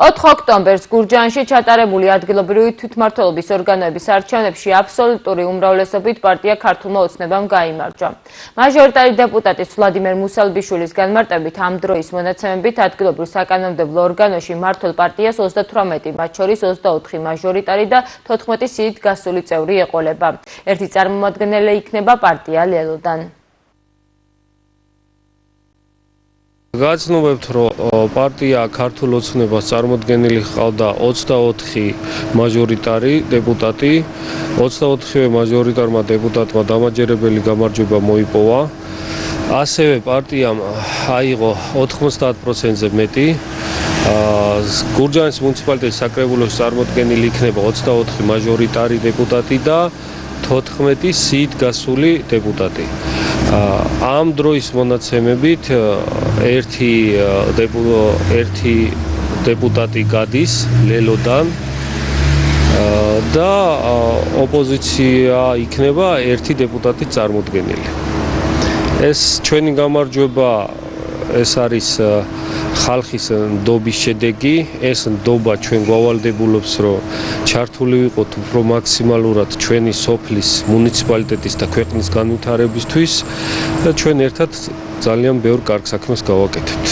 4 ოქტომბერს გურჯაანში ჩატარებული ადგილობრივი თვითმმართველობის ორგანოების არჩევნებში აბსოლუტური უმრავლესობით პარტია ქართულმა ოცნებამ გაიმარჯვა. მაჟორიტარი დეპუტატის ვლადიმერ მუსალბიშვილის განმარტებით ამ დროის მონაცემებით ადგილობრივ საკანონმდებლო ორგანოში მმართველ პარტიას 38, მათ შორის 24 მაჟორიტარი და 14 სიით გასული წევრი ეყოლება. ერთი წარმომადგენელი იქნება პარტია ლელოდან. გაცნობებთ, რომ პარტია ქართულ ოცნებას წარმოდგენილი ჰყავდა 24 მაჟორიტარი დეპუტატი. 24 მაჟორიტარმა დეპუტატმა დამაჯერებელი გამარჯვება მოიპოვა. ასევე პარტიამ აიღო 90%-ზე მეტი. გურჯაანის მუნიციპალიტეტის საკრებულოში წარმოდგენილი იქნება 24 მაჟორიტარი დეპუტატი და 14 სიით გასული დეპუტატი. ამ დროის მონაცემებით ერთი დეპუტატი გადის ლელოდან და ოპოზიცია იქნება ერთი დეპუტატი წარმოდგენილი. ეს ჩვენი გამარჯვება ეს არის ხალხის ნდობის შედეგი. ეს ნდობა ჩვენ გვავალდებულობს, რომ ჩართული ვიყოთ უფრო მაქსიმალურად ჩვენი სოფლის, მუნიციპალიტეტის და ქვეყნის განვითარებისთვის და ჩვენ ერთად ძალიან ბევრ კარგ საქმეს გავაკეთებთ.